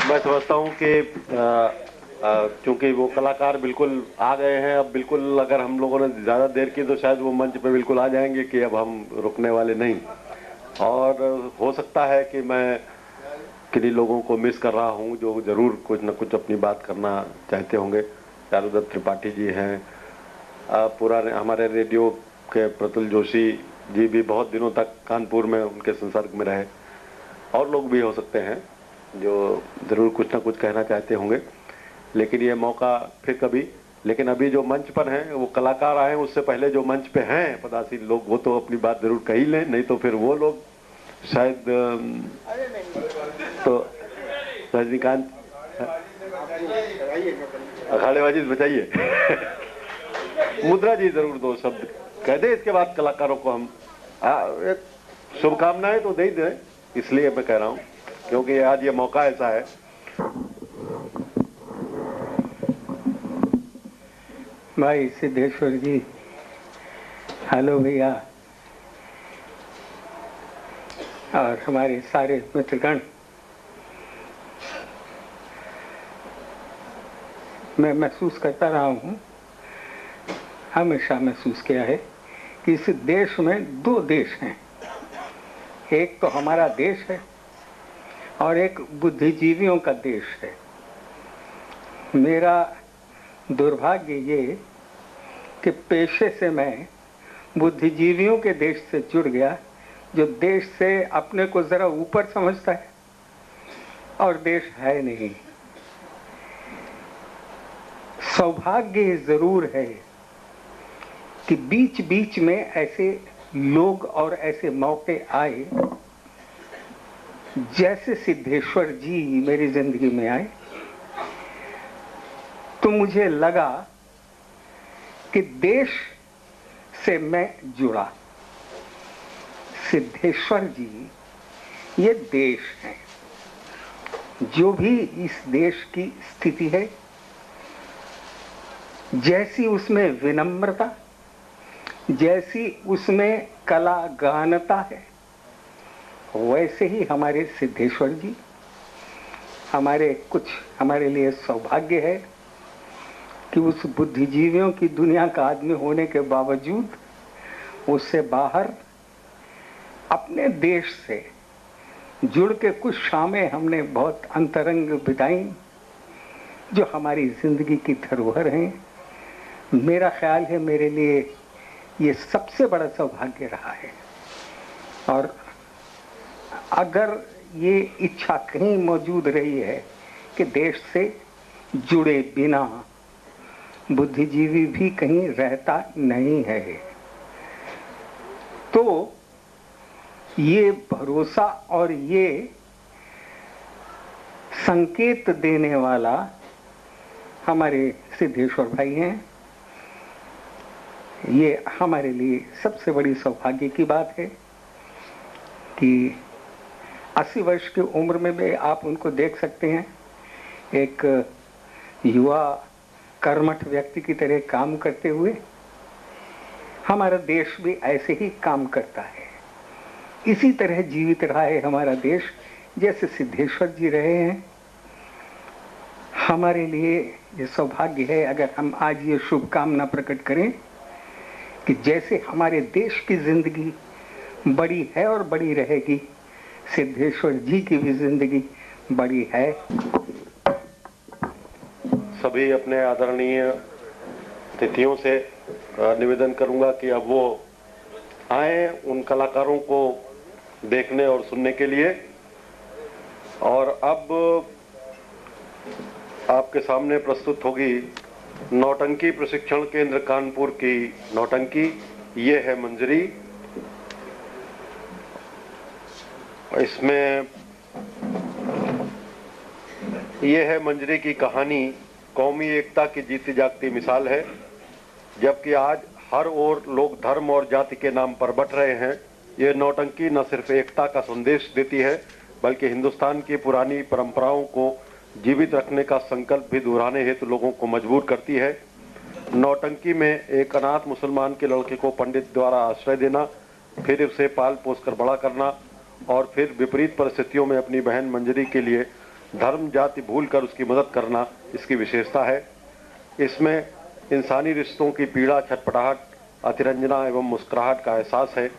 मैं समझता हूँ कि क्योंकि वो कलाकार बिल्कुल आ गए हैं, अब बिल्कुल अगर हम लोगों ने ज़्यादा देर की तो शायद वो मंच पे बिल्कुल आ जाएंगे कि अब हम रुकने वाले नहीं। और हो सकता है कि मैं किन्हीं लोगों को मिस कर रहा हूँ जो ज़रूर कुछ न कुछ अपनी बात करना चाहते होंगे। चारुदत्त त्रिपाठी जी हैं, पुराने हमारे रेडियो के प्रतुल जोशी जी भी बहुत दिनों तक कानपुर में उनके संसर्ग में रहे, और लोग भी हो सकते हैं जो ज़रूर कुछ ना कुछ कहना चाहते होंगे। लेकिन ये मौका फिर कभी, लेकिन अभी जो मंच पर हैं वो कलाकार आए, उससे पहले जो मंच पे हैं पदासीन लोग वो तो अपनी बात ज़रूर कही लें, नहीं तो फिर वो लोग शायद तो रजनीकांत अखाड़ेबाजी बचाइए। मुद्रा जी जरूर दो शब्द कह दे, इसके बाद कलाकारों को हम एक शुभकामनाएं तो दे ही दें, इसलिए मैं कह रहा हूं क्योंकि आज ये मौका ऐसा है। भाई सिद्धेश्वर जी, हेलो भैया, और हमारे सारे मित्रगण, मैं महसूस करता रहा हूँ, हमेशा महसूस किया है कि इस देश में दो देश हैं। एक तो हमारा देश है और एक बुद्धिजीवियों का देश है। मेरा दुर्भाग्य ये कि पेशे से मैं बुद्धिजीवियों के देश से जुड़ गया, जो देश से अपने को जरा ऊपर समझता है और देश है नहीं। सौभाग्य जरूर है कि बीच बीच में ऐसे लोग और ऐसे मौके आए जैसे सिद्धेश्वर जी मेरी जिंदगी में आए, तो मुझे लगा कि देश से मैं जुड़ा। सिद्धेश्वर जी ये देश है, जो भी इस देश की स्थिति है, जैसी उसमें विनम्रता, जैसी उसमें कला गानता है, वैसे ही हमारे सिद्धेश्वर जी हमारे लिए सौभाग्य है कि उस बुद्धिजीवियों की दुनिया का आदमी होने के बावजूद उससे बाहर अपने देश से जुड़ के कुछ शामें हमने बहुत अंतरंग बिताई जो हमारी जिंदगी की धरोहर हैं। मेरा ख्याल है मेरे लिए ये सबसे बड़ा सौभाग्य रहा है, और अगर ये इच्छा कहीं मौजूद रही है कि देश से जुड़े बिना बुद्धिजीवी भी कहीं रहता नहीं है, तो ये भरोसा और ये संकेत देने वाला हमारे सिद्धेश्वर भाई हैं। ये हमारे लिए सबसे बड़ी सौभाग्य की बात है कि 80 वर्ष की उम्र में भी आप उनको देख सकते हैं, एक युवा कर्मठ व्यक्ति की तरह काम करते हुए। हमारा देश भी ऐसे ही काम करता है, इसी तरह जीवित रहा है हमारा देश जैसे सिद्धेश्वर जी रहे हैं। हमारे लिए ये सौभाग्य है अगर हम आज ये शुभकामना प्रकट करें कि जैसे हमारे देश की जिंदगी बड़ी है और बड़ी रहेगी, सिद्धेश्वर जी की भी जिंदगी बड़ी है। सभी अपने आदरणीय अतिथियों से निवेदन करूंगा कि अब वो आए उन कलाकारों को देखने और सुनने के लिए। और अब आपके सामने प्रस्तुत होगी नौटंकी प्रशिक्षण केंद्र कानपुर की नौटंकी, ये है मंजरी। इसमें ये है मंजरी की कहानी कौमी एकता की जीती जागती मिसाल है। जबकि आज हर ओर लोग धर्म और जाति के नाम पर बंट रहे हैं, ये नौटंकी न सिर्फ एकता का संदेश देती है बल्कि हिंदुस्तान की पुरानी परंपराओं को जीवित रखने का संकल्प भी दोहराने हेतु लोगों को मजबूर करती है। नौटंकी में एक अनाथ मुसलमान के लड़के को पंडित द्वारा आश्रय देना, फिर उसे पाल पोस कर बड़ा करना और फिर विपरीत परिस्थितियों में अपनी बहन मंजरी के लिए धर्म जाति भूलकर उसकी मदद करना इसकी विशेषता है। इसमें इंसानी रिश्तों की पीड़ा, छटपटाहट, अतिरंजना एवं मुस्कुराहट का एहसास है।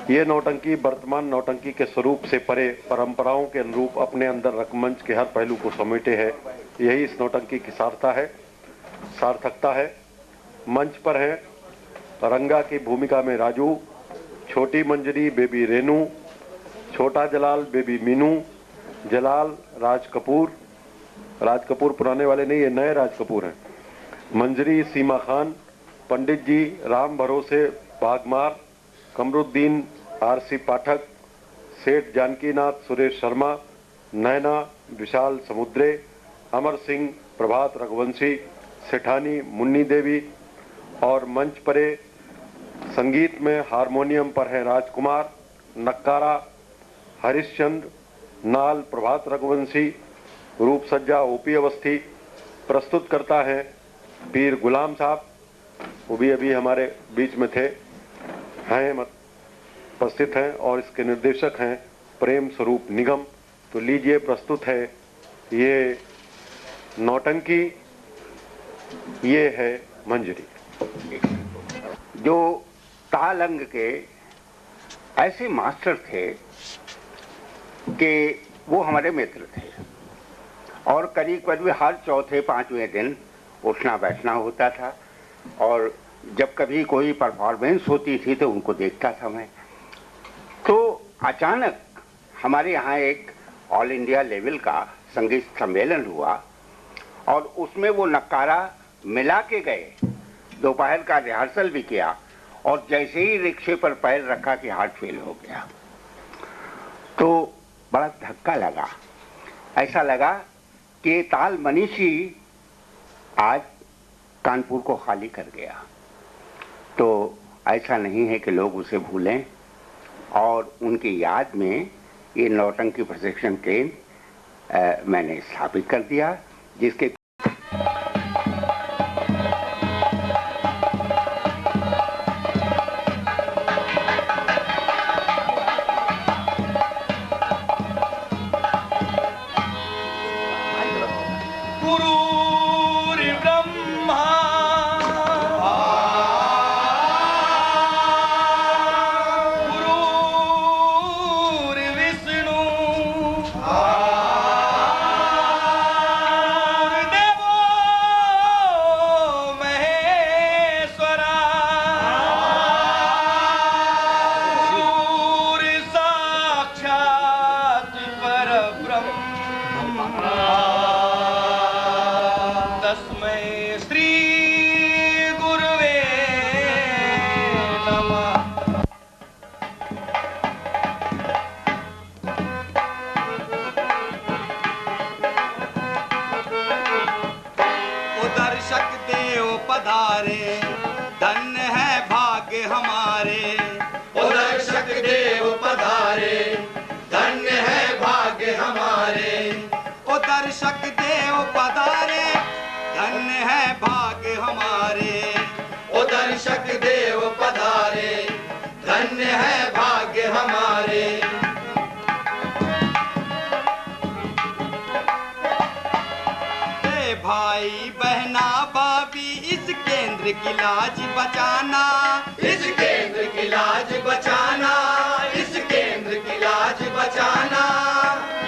ये नौटंकी वर्तमान नौटंकी के स्वरूप से परे परंपराओं के अनुरूप अपने अंदर रंगमंच के हर पहलू को समेटे है। यही इस नौटंकी की सार्थकता है। मंच पर है रंगा की भूमिका में राजू, छोटी मंजरी बेबी रेनू, छोटा जलाल बेबी मीनू, जलाल राज कपूर पुराने वाले नहीं, ये नए राज कपूर हैं, मंजरी सीमा खान, पंडित जी राम भरोसे बागमार, कमरुद्दीन आरसी पाठक, सेठ जानकीनाथ सुरेश शर्मा, नैना विशाल समुद्रे, अमर सिंह प्रभात रघुवंशी, सेठानी मुन्नी देवी। और मंच परे संगीत में हारमोनियम पर है राजकुमार, नक्कारा हरिश्चंद्र, नाल प्रभात रघुवंशी, रूपसज्जा ओपी अवस्थी। प्रस्तुत करता है पीर गुलाम साहब, वो भी अभी हमारे बीच में उपस्थित हैं, और इसके निर्देशक हैं प्रेम स्वरूप निगम। तो लीजिए, प्रस्तुत है ये नौटंकी, ये है मंजरी। जो ताल अंग के ऐसे मास्टर थे कि वो हमारे मित्र थे, और करीब करीब हर चौथे पांचवें दिन उठना बैठना होता था, और जब कभी कोई परफॉर्मेंस होती थी तो उनको देखता था मैं। तो अचानक हमारे यहाँ एक ऑल इंडिया लेवल का संगीत सम्मेलन हुआ, और उसमें वो नक्कारा मिला के गए। दोपहर का रिहर्सल भी किया, और जैसे ही रिक्शे पर पैर रखा कि हार्ट फेल हो गया। तो बड़ा धक्का लगा, ऐसा लगा कि ताल मनीषी आज कानपुर को खाली कर गया। तो ऐसा नहीं है कि लोग उसे भूलें, और उनकी याद में ये नौटंकी प्रशिक्षण केंद्र मैंने स्थापित कर दिया, जिसके दर्शक देव पधारे, धन्य है भाग्य हमारे। ओ दर्शक देव पधारे, धन्य है भाग्य हमारे। भाई बहना भाभी, इस केंद्र की लाज बचाना, इस केंद्र की लाज बचाना, इस केंद्र की लाज बचाना।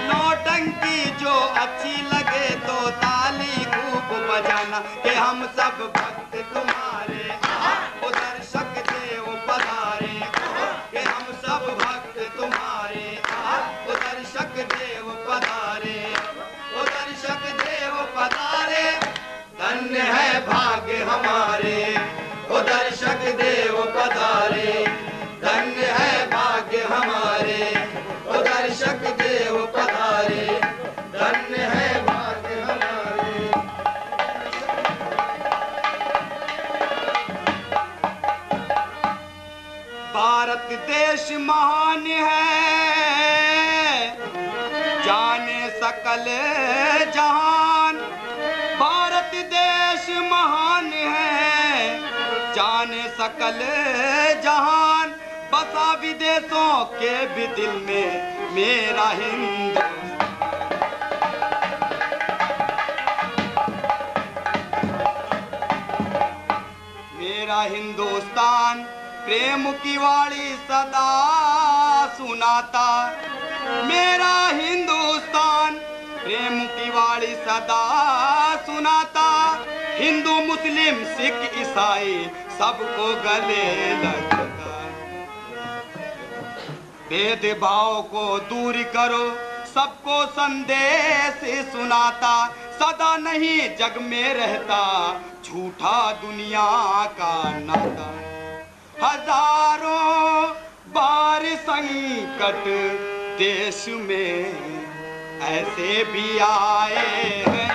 नौटंकी जो अच्छी लगे तो ताली खूब बजाना, कि हम सब भक्त तुम्हारे, ओ दर्शक देव पधारे, कि हम सब भक्त तुम्हारे, ओ दर्शक देव पधारे, ओ दर्शक देव पधारे, धन्य है भाग्य हमारे। ओ दर्शक देव पधारे, धन्य है भाग्य हमारे। ओ दर्शक देव पधारे, धन्य है भाग्य हमारे। भारत देश महान है, जाने सकल जहान। भारत देश महान है, जाने सकल जहान। बसा विदेशों के भी दिल में मेरा हिंदुस्तान। हिंदुस्तान प्रेम की वाणी सदा सुनाता। मेरा हिंदुस्तान प्रेम की वाणी सदा सुनाता। हिंदू मुस्लिम सिख ईसाई सबको गले लगता। भेदभाव को दूर करो सबको संदेश सुनाता। सदा नहीं जग में रहता झूठा दुनिया का नाता। हजारों बार संकट देश में ऐसे भी आए हैं।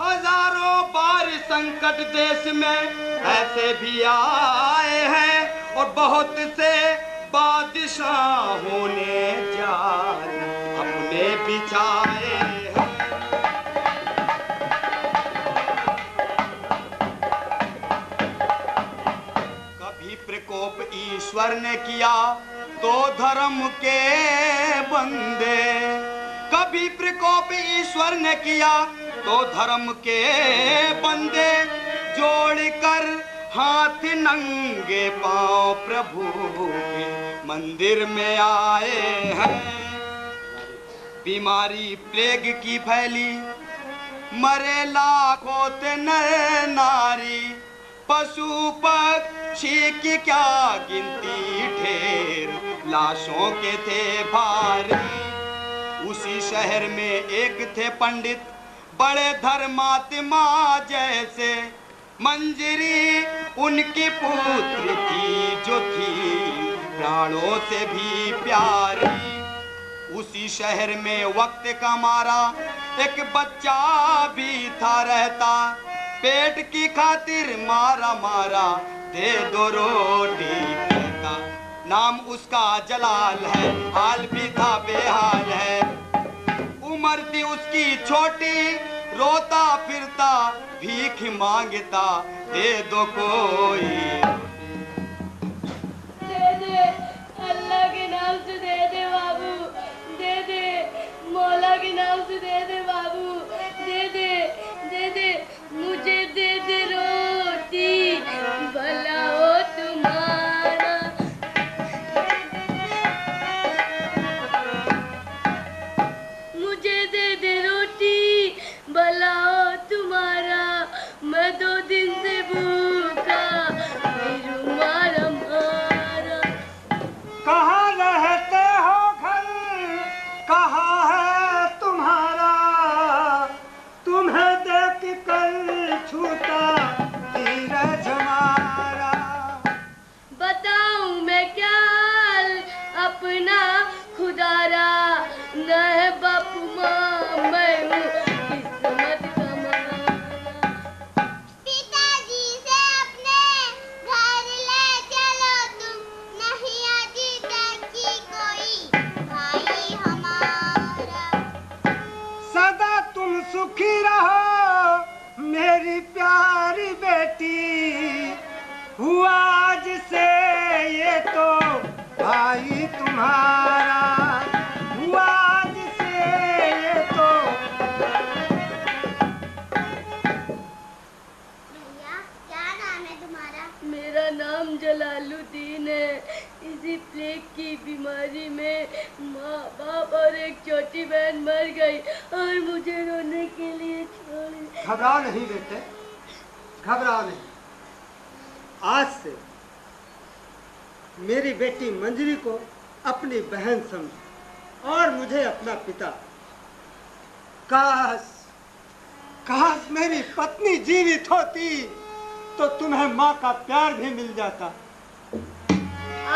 हजारों बार संकट देश में ऐसे भी आए हैं और बहुत से बादशाहों ने जाल अपने बिछाए हैं। कभी प्रकोप ईश्वर ने किया तो धर्म के बंदे। कभी प्रकोप ईश्वर ने किया तो धर्म के बंदे जोड़कर हाथ नंगे पांव प्रभु के मंदिर में आए हैं। बीमारी प्लेग की फैली मरे लाखों ते नर नारी। पशु पक्षी की क्या गिनती ढेर लाशों के थे भारी। उसी शहर में एक थे पंडित बड़े धर्मात्मा जैसे। मंजरी उनकी पुत्री थी जो थी प्राणों से भी प्यारी। उसी शहर में वक्त का मारा एक बच्चा भी था रहता। पेट की खातिर मारा मारा दे दो रोटी कहता। नाम उसका जलाल है हाल भी था बेहाल है। उम्र थी उसकी छोटी रोता फिरता भीख मांगता दे दो कोई। दे दे अल्लाह के नाम से दे दे बाबू। दे दे मौला के नाम से दे दे बाबू। दे दे दे दे मुझे दे दे रोटी भला हो तुम्हारा। मुझे दे दे रोटी भला हो तुम्हारा। मैं 2 दिन से भूखा फिरूं मारा मारा। कहाँ रहते हो घर कहाँ है तुम्हारा। तुम्हें देख कर छूटा धीरज हमारा। बताऊं मैं क्या हाल अपना खुदारा। न है बापू माँ मैं हूँ किस्मत का मारा। पिताजी से अपने घर ले चलो तुम। नहीं आती की कोई भाई हमारा। सदा तुम सुखी रहो मेरी प्यारी बेटी। हुआ आज से ये तो भाई तुम्हारा। हुआ आज से ये तो। भैया क्या नाम है तुम्हारा? मेरा नाम जलालुद्दीन है। इसी प्लेग की बीमारी में माँ बाप और एक छोटी बहन मर गई और मुझे रोने के लिए छोड़। घबराओ नहीं बेटे, घबराओ नहीं। आज से मेरी बेटी मंजरी को अपनी बहन समझो और मुझे अपना पिता। काश काश मेरी पत्नी जीवित होती तो तुम्हें माँ का प्यार भी मिल जाता।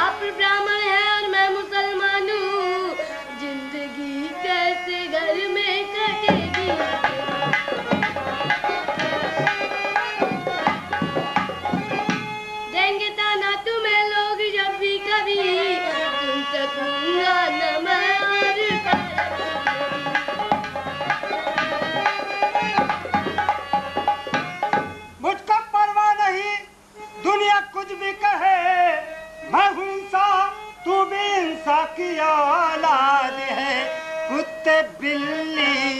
आप ब्राह्मण हैं और मैं मुसलमान हूँ। जिंदगी कैसे घर में कटेगी। देंगे ताना तुम्हें लोग जब भी कभी। सुन सकूंगा न मैं और मुझको परवाह नहीं दुनिया कुछ भी कहे। मैं हूँ इंसान तू भी इंसान की औलाद है। कुत्ते बिल्ली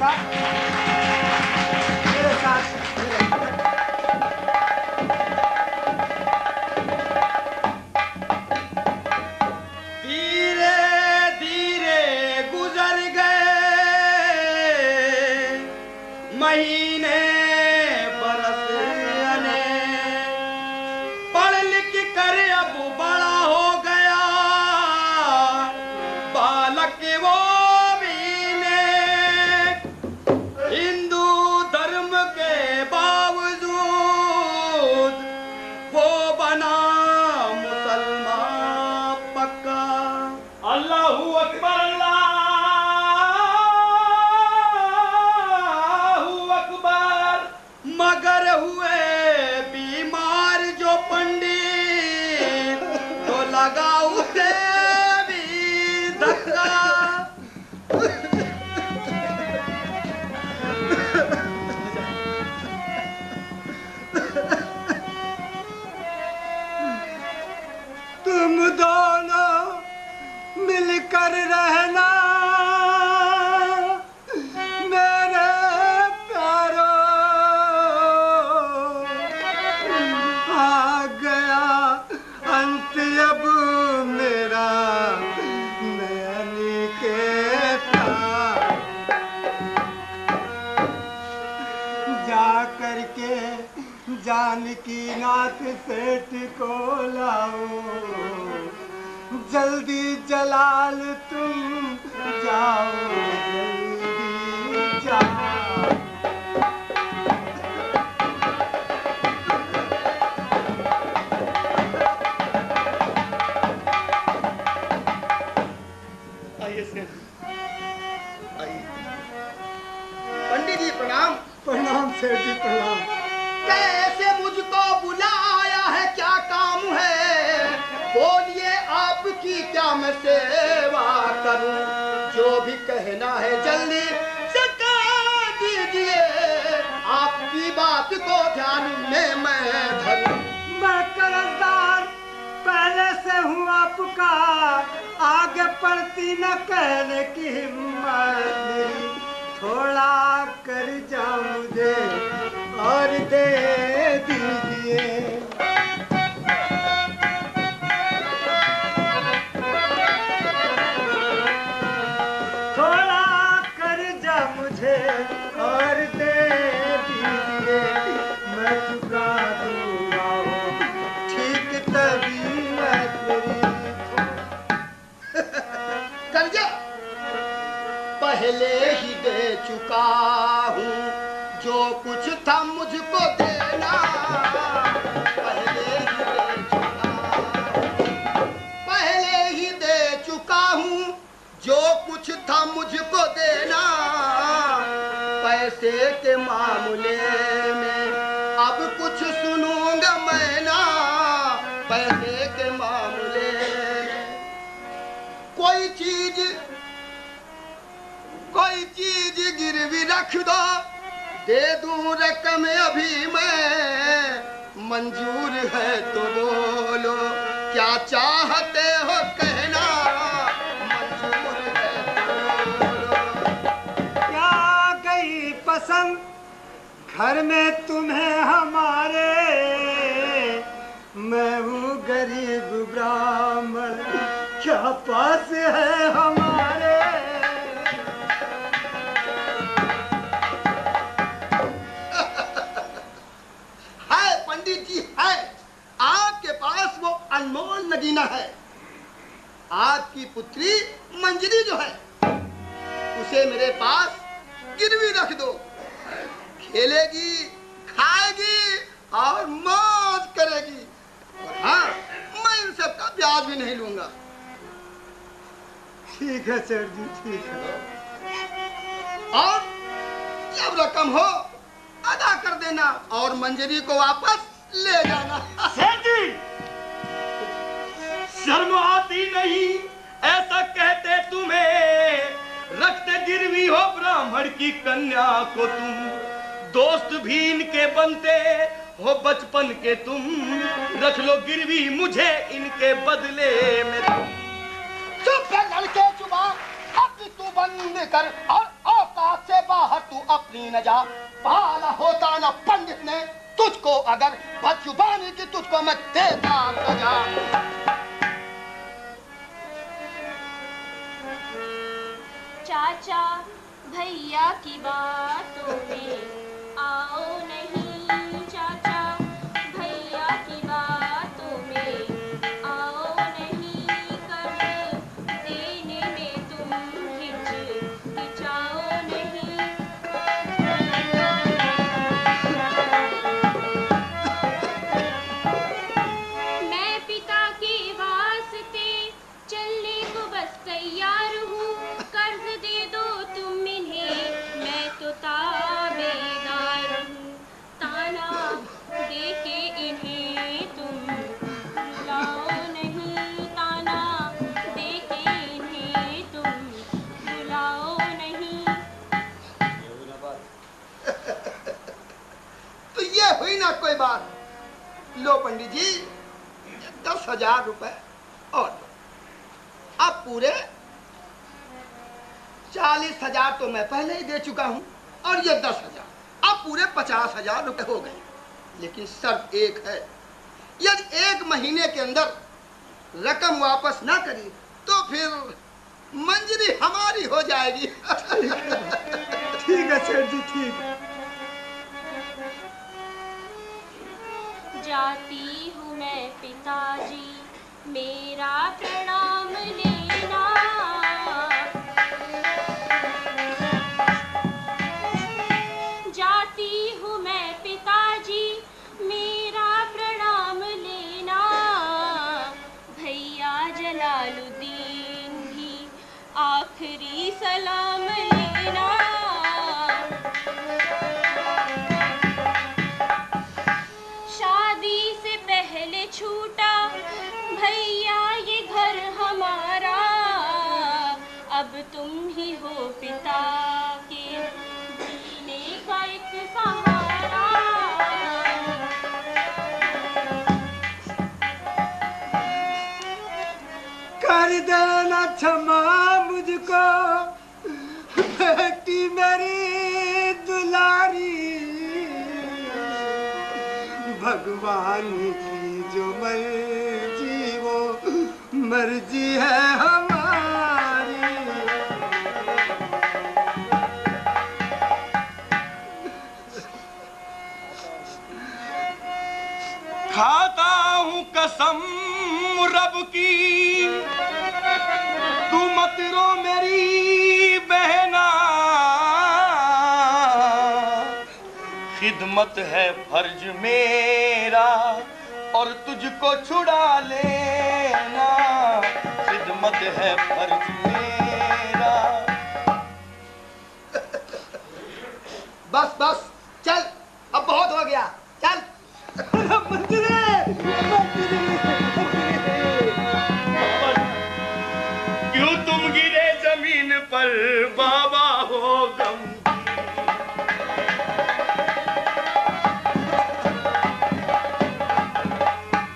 बेटा, मेरे साथ धीरे धीरे गुजर गए महीने बरस अनेक, पढ़ लिख कर अब बड़ा हो गया बालक वो भी नेक, हिंदू धर्म के बावजूद वो बना मुसलमान पक्का। अल्लाहू अकबर अल्लाहू अकबर। मगर हुए बीमार जो पंडित तो लगा उसे भी धक्का। तुम दोनों मिलकर रहना मेरे प्यारों, आ गया अंत अब मेरा नैनी के प्यार। जा करके जानकी नाथ सेठ को लाओ, जल्दी जलाल तुम जाओ, जल्दी जाओ। आइए सेठ, आइए। पंडित जी प्रणाम। प्रणाम सेठ जी, प्रणाम। कैसे मुझको बुलाया है, क्या काम है? बोलिए आपकी क्या मैं सेवा करूं? जो भी कहना है जल्दी से कह दीजिए, आपकी बात को ध्यान में मैं धरूं। मैं कर्जदार पहले से हूँ आपका, आगे पड़ती न कहने की हिम्मत मेरी। थोड़ा कर्जा मुझे और दे दीजिए। थोड़ा कर्जा मुझे और दे दीजिए, मैं चुका दूंगा वो ठीक तभी मैं तेरी। कर्जा पहले ही दे चुका हूँ, जो कुछ था मुझको देना। पहले ही दे चुका हूँ, जो कुछ था मुझको देना। पैसे के मामले में अब कुछ सुनूंगा मैं ना। पैसे के मामले में कोई चीज गिरवी रख दो, दे दूं रकम अभी मैं। मंजूर है तो बोलो, क्या चाहते हो कहना। मंजूर है तो बोलो। क्या गई पसंद घर में तुम्हें हमारे? मैं हूँ गरीब ब्राह्मण, क्या पास है हमारे? पंडित जी है, आपके पास वो अनमोल नगीना है। आपकी पुत्री मंजरी जो है, उसे मेरे पास गिरवी रख दो। खेलेगी, खाएगी और मौज करेगी। और हाँ, मैं इन सब का ब्याज भी नहीं लूंगा। ठीक है सर जी, ठीक है। और जब रकम हो अदा कर देना और मंजरी को वापस ले जाना। सेठ जी, शर्म आती नहीं ऐसा कहते तुम्हें? रखते गिरवी हो ब्राह्मण की कन्या को तुम, दोस्त भी इनके बनते हो बचपन के तुम। रख लो गिरवी मुझे इनके बदले में तुम। चुप है लड़के, जुबान अपनी तू बंद कर और औकात से बाहर अपनी न जा, पाला होता न पंडित ने तुझको, अगर बदजुबानी की तुझको मैं देता सजा। चाचा भैया की बातों में आओ नहीं, चाचा भैया की बातों में आओ नहीं, कर्ज देने में तुम हिचकिचाओ नहीं। मैं पिता के वास्ते चलने को बस तैयार हूँ, कर्ज दे दो तुम इन्हें, मैं तो ताबेदार हूँ, ताना दे के इन्हें तुम रुलाओ नहीं, ताना दे के इन्हें तुम रुलाओ नहीं। तो ये हुई ना कोई बात। लो पंडित जी 10,000 रुपए और दो। अब पूरे 40,000 तो मैं पहले ही दे चुका हूं और ये 10,000, अब पूरे 50,000 रुपए हो गए। लेकिन शर्त एक है, यदि 1 महीने के अंदर रकम वापस ना करी तो फिर मंजरी हमारी हो जाएगी। ठीक है सेठ जी, ठीक है। जाती हूँ मैं पिताजी, मेरा प्रणाम लेना, जाती हूँ मैं पिताजी, मेरा प्रणाम लेना, भैया जलालुद्दीन भी आखिरी सलाम लेना। शादी से पहले छूटा भैया ये घर हमारा, अब तुम ही हो पिता के जीने का एक सहारा। कर देना क्षमा मुझको बेटी मेरी दुलारी, भगवान की जो मर्जी वो मर्जी है हमारी। खाता हूँ कसम रब की, तू मत रो मेरी बहना, खिदमत है फर्ज मेरा और तुझको छुड़ा लेना, खिदमत है फर्ज मेरा। बस बस चल, अब बहुत हो गया, चल। क्यों तुम गिरे जमीन पर बाबा हो गम,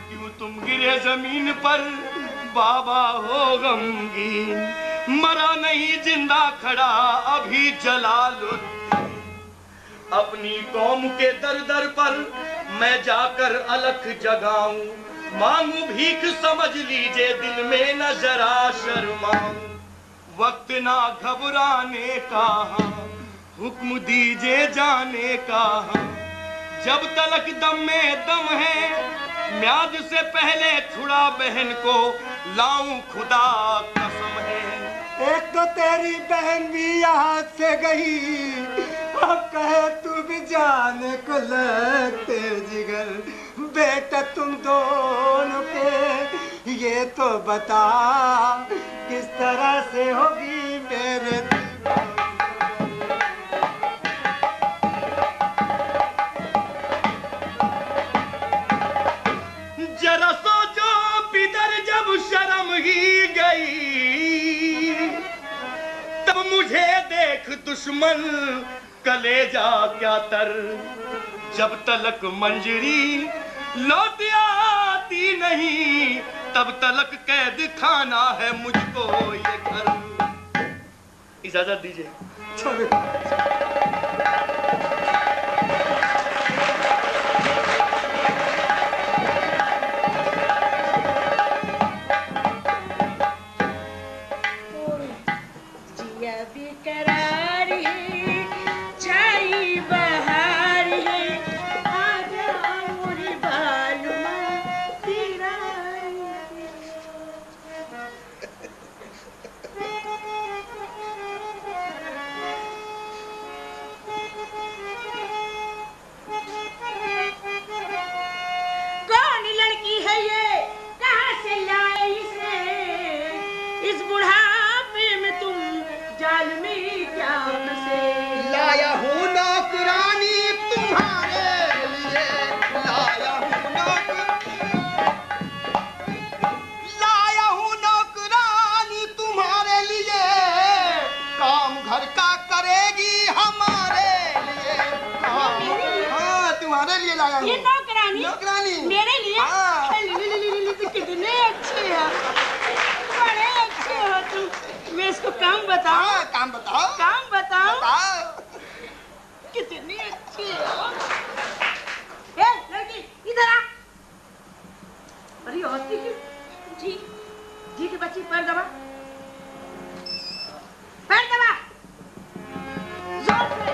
क्यों तुम गिरे जमीन पर बाबा हो गमगीन, मरा नहीं जिंदा खड़ा अभी जलालुद्दीन, अपनी कौम के दर दर पर मैं जाकर अलख जगाऊं, मांगू भीख समझ लीजिए दिल में न जरा शर्माऊं, वक्त ना घबराने का हुक्म दीजिए जाने का, जब तलक दम में दम है म्याद से पहले छुड़ा बहन को लाऊं खुदा कसम है। एक तो तेरी बहन भी यहाँ से गई, अब कहे तू भी जाने को लगते जिगर, बेटा तुम दोनों के ये तो बता किस तरह से होगी मेरे। जरा सोचो पितर जब शर्म ही गई, तब मुझे देख दुश्मन कलेजा क्या तर, जब तलक मंजरी लौट आती नहीं तब तलक कैद खाना है मुझको ये घर। इजाजत दीजिए। चलो। माया बेकरार है, छाई बहार है, आजा मोरे बालुआ तेरा कौन लड़की है ये, कहाँ से लाए इसे, इस बुढ़ापे में तुम जाल में क्या फंसे। लाया हूँ नौकरानी तुम्हारे लिए, लाया हूँ नौकरानी तुम्हारे लिए, काम घर का करेगी हमारे लिए। हाँ तुम्हारे लिए लाया हूँ। ये नौकरानी नौकरानी मेरे लिए? हाँ। तो कितने अच्छे हो, बड़े अच्छे हो तुम। मैं इसको काम बताऊं? हाँ, काम बताओ। काम बताऊं? बताओ। कितने अच्छे हो। ए, लड़की इधर आ। अरे होती क्यों? जी जी के बच्ची पैर दबा, पैर दबा जोर से।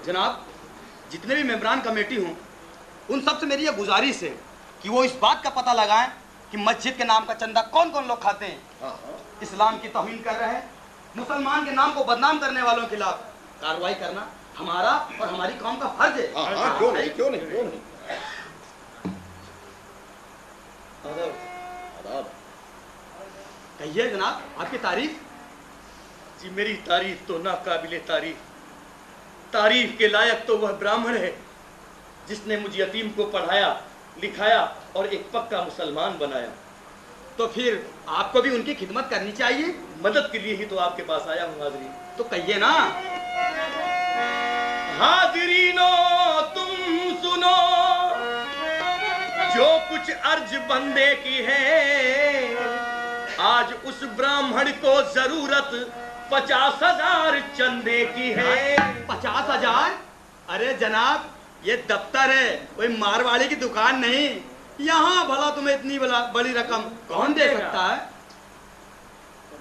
जनाब, जितने भी मेंबरान कमेटी हों, उन सब से मेरी ये गुजारिश है कि वो इस बात का पता लगाएं कि मस्जिद के नाम का चंदा कौन कौन लोग खाते हैं, इस्लाम की तौहीन कर रहे हैं, मुसलमान के नाम को बदनाम करने वालों के खिलाफ कार्रवाई करना हमारा और हमारी कौम का फर्ज है। क्यों नहीं, क्यों नहीं, क्यों नहीं। कहिए जनाब, आपकी तारीफ। जी मेरी तारीफ तो नाकाबिले तारीफ, तारीफ के लायक तो वह ब्राह्मण है जिसने मुझ यतीम को पढ़ाया लिखाया और एक पक्का मुसलमान बनाया। तो फिर आपको भी उनकी खिदमत करनी चाहिए। मदद के लिए ही तो आपके पास आया हूँ हाजरी। तो कहिए ना। हाजिरीनो तुम सुनो, जो कुछ अर्ज बंदे की है, आज उस ब्राह्मण को जरूरत 50,000 चंदे की है। 50,000? अरे जनाब, ये दफ्तर है, कोई मारवाड़ी की दुकान नहीं। यहाँ भला तुम्हें इतनी बड़ी रकम कौन दे सकता है?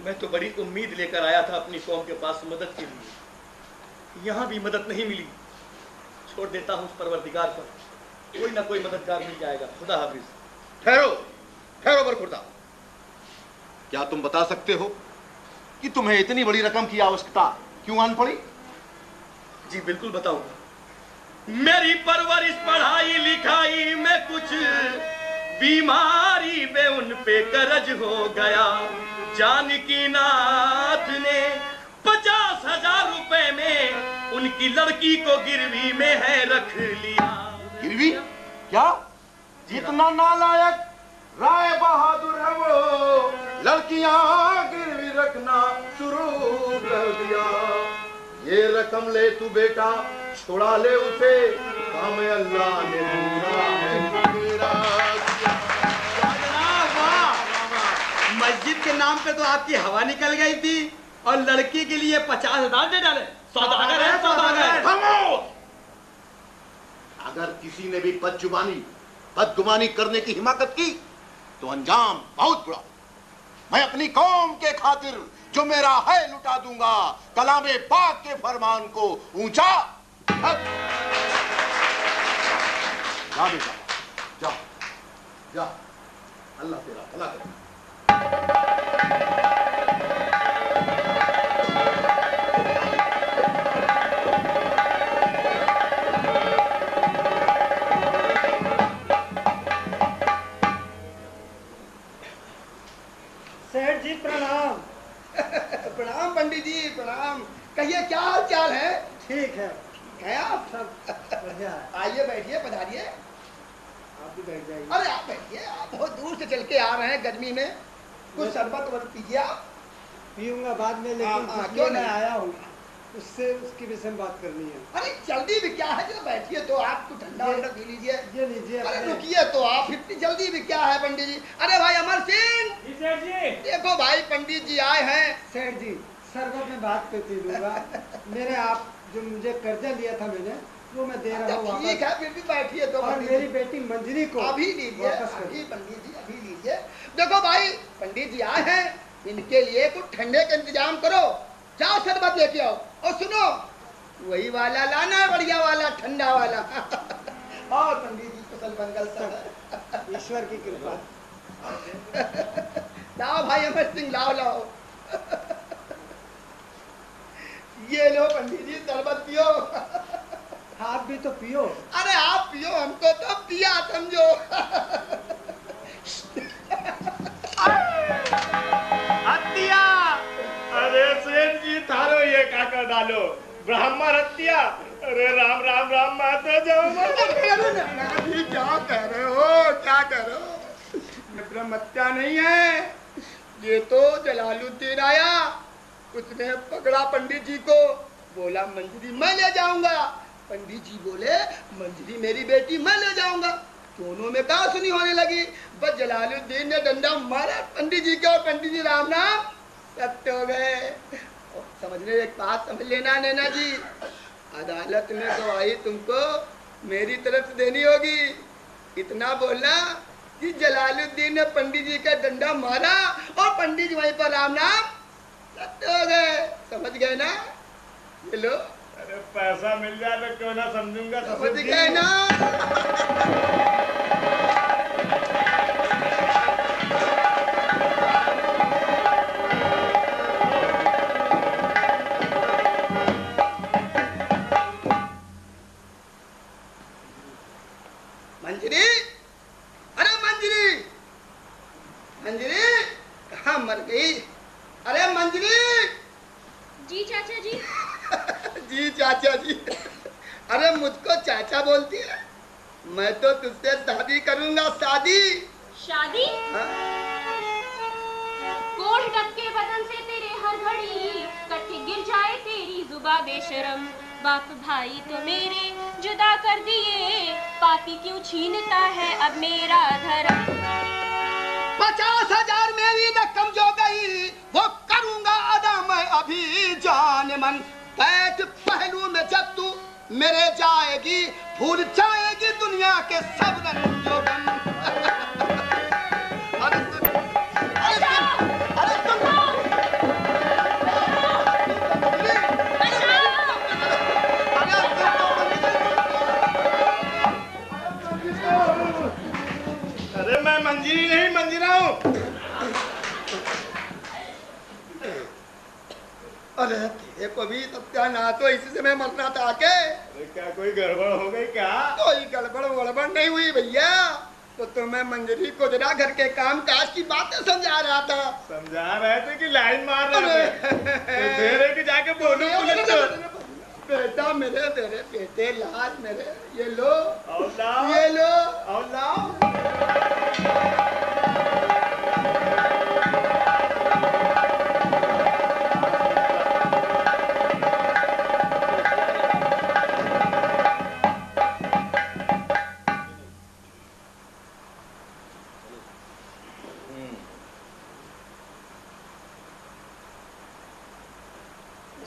मैं तो बड़ी उम्मीद लेकर आया था अपनी कौम के पास मदद के लिए। यहाँ भी मदद नहीं मिली। छोड़ देता हूँ उस परवरदिगार पर, कोई ना कोई मददगार मिल जाएगा। खुदा हाफिज। ठहरो ठहरो बरखुरदा, क्या तुम बता सकते हो कि तुम्हें इतनी बड़ी रकम की आवश्यकता क्यों आन पड़ी? जी बिल्कुल बताऊंगा। मेरी परवरिश पढ़ाई लिखाई में कुछ बीमारी में उन पे कर्ज हो गया। जानकी नाथ ने 50,000 रुपए में उनकी लड़की को गिरवी में है रख लिया। गिरवी? क्या? जितना नालायक राय बहादुर है वो लड़कियां गिरवी रखना शुरू कर दिया। ये रकम ले तू बेटा, छुड़ा ले उसे, काम अल्लाह ने पूरा मस्जिद के नाम पे तो आपकी हवा निकल गई थी और लड़की के लिए 50,000 दे डाले। सौदागर है सौदागर। अगर किसी ने भी बदगुमानी करने की हिमाकत की तो अंजाम बहुत बुरा। मैं अपनी कौम के खातिर जो मेरा है लुटा दूंगा, कलामे पाक के फरमान को ऊंचा। जा बेटा, जा जा, अल्लाह तेरा भला करे। सेठ जी प्रणाम। प्रणाम पंडित जी, प्रणाम। कहिए क्या हाल चाल है? ठीक है। क्या आप सब? बढ़िया है। आइए बैठिए, पधारिए। आप भी बैठ जाइए। अरे आप बैठिए, आप बहुत दूर से चल के आ रहे हैं गर्मी में, कुछ शरबत वरबत पीजिए आप। पीऊंगा बाद में, लेकिन क्यों नहीं आया हूँ। उससे उसकी विषय में बात करनी है। अरे जल्दी भी क्या है, जरा बैठिए तो आप कुछ ठंडा वंडा पी लीजिए। ये लीजिए। अरे रुकिए तो आप, इतनी जल्दी भी क्या है पंडित जी? अरे भाई अमर सिंह जी, देखो भाई पंडित जी आए हैं। सेठ जी शरबत में बात पे पी लूंगा। मेरे आप जो मुझे कर्जा लिया था मैंने वो मैं दे रहा हूँ। ठीक है फिर भी बैठिए तो। और मेरी बेटी मंजरी को अभी लीजिए, अभी पंडित जी अभी लीजिए। देखो भाई पंडित जी आए हैं, इनके लिए कुछ ठंडे का इंतजाम करो, जाओ शरबत लेके आओ। और सुनो वही वाला लाना है, बढ़िया वाला ठंडा वाला। और पंडित जी कुशल मंगल सब ईश्वर की कृपा। लाओ भाई अमर सिंह, लाओ लाओ। ये लो पंडित जी शरबत पियो। आप भी तो पियो। अरे आप पियो, हमको तो पिया समझो। हत्या, अरे सेठ जी थारो ये काका डालो ब्राह्मण हत्या। अरे राम राम राम माता जाओ। जी क्या कह रहे हो, क्या कह रहे हो? ब्रह्म हत्या नहीं है, ये तो जलालुद्दीन आया, उसने पकड़ा पंडित जी को, बोला मंजरी मैं ले जाऊंगा। पंडित जी बोले मंजरी मेरी बेटी मैं ले जाऊंगा। दोनों में कहा सुनी होने लगी। बस जलालुद्दीन ने डंडा मारा पंडित जी का, और पंडित जी राम नाम सत्य हो गए। समझने एक बात समझ लेना नैना जी, अदालत में गवाही तुमको मेरी तरफ से देनी होगी। इतना बोलना कि जलालुद्दीन ने पंडित जी का डंडा मारा और पंडित जी वहीं पर राम नाम सत्य हो गए। समझ गए ना? ये लो। अरे पैसा मिल जाए तो क्यों ना समझूंगा। समझ गए ना? मंजरी, अरे मंजरी, मंजरी कहाँ मर गई? अरे मंजरी। जी चाचा जी। जी चाचा जी। अरे मुझको चाचा बोलती है? मैं तो तुझसे शादी करूंगा, शादी। शादी? कोढ़ टपके बदन से तेरे हर घड़ी, कट्ठे गिर जाए तेरी जुबा बेशरम। बाप भाई तो मेरे जुदा कर दिए, पापी क्यों छीनता है अब मेरा धर्म। 50,000 मेरी रकम जो गई वो करूंगा अदा मैं अभी जान मन। बैठ पहलू में जब तू मेरे जाएगी, भूल जाएगी दुनिया के सब रंजो गम। अरे सुन, अरे सुन, अरे सुन। अरे मैं मंजीरी नहीं मंजीरा हूँ। अरे तेरे को भी सत्यानाश हो, इसी से मैं मरना था के। अरे क्या कोई गड़बड़ हो गई क्या? कोई गड़बड़ वड़बड़ नहीं हुई भैया, तो तुम्हें मंजरी को जरा घर के काम काज की बातें समझा रहा था। समझा रहे थे कि लाइन मार रहे थे? तेरे के जाके बोलूं पुलिस को। बेटा मेरे मेरे बेटे लाल मेरे, ये लो और लाओ, ये लो और लाओ।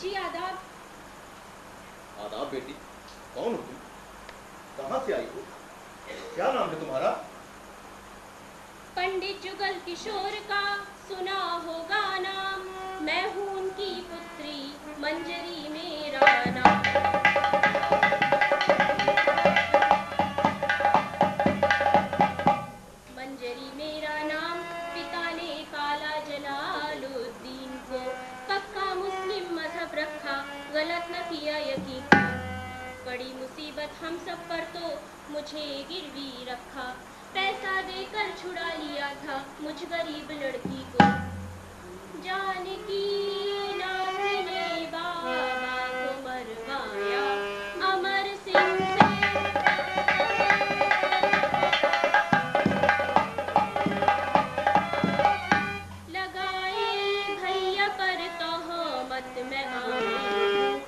जी आदाब। आदाब बेटी, कौन हो तुम? कहाँ से आई हो? क्या नाम है तुम्हारा? पंडित जुगल किशोर का सुना होगा नाम, मैं हूँ उनकी पुत्री मंजरी मेरा नाम। मंजरी मेरा नाम, पिता ने काला जलालुद्दीन को पक्का मुस्लिम मजहब रखा, गलत न किया यकीन। बड़ी मुसीबत हम सब पर तो मुझे गिरवी रखा, पैसा देकर छुड़ा लिया था मुझ गरीब लड़की को। जानकी नाथ ने बाबा को मरवाया अमर सिंह से। लगाए भैया पर तोहमत में आई हूँ,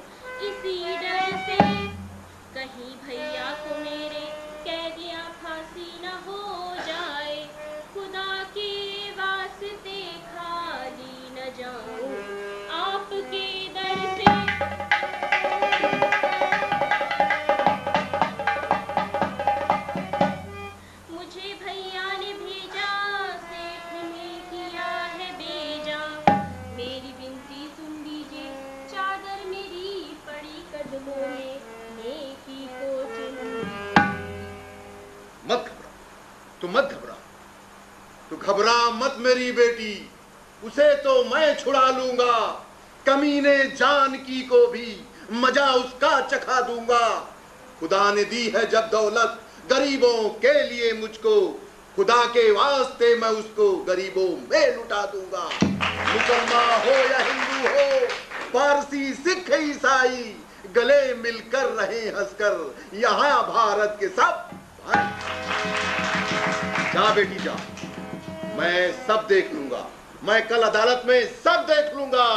तू घबरा मत मेरी बेटी, उसे तो मैं छुड़ा लूंगा। कमीने जानकी को भी मजा उसका चखा दूंगा। खुदा ने दी है जब दौलत गरीबों के लिए मुझको, खुदा के वास्ते मैं उसको गरीबों में लुटा दूंगा। मुसलमान हो या हिंदू हो, पारसी सिख ईसाई, गले मिलकर रहे हंसकर यहाँ भारत के सब भाई। जा बेटी जा, मैं सब देख लूंगा, मैं कल अदालत में सब देख लूंगा।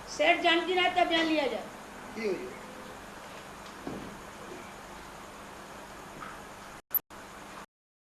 सेठ जानकी रात का बयान लिया जाए।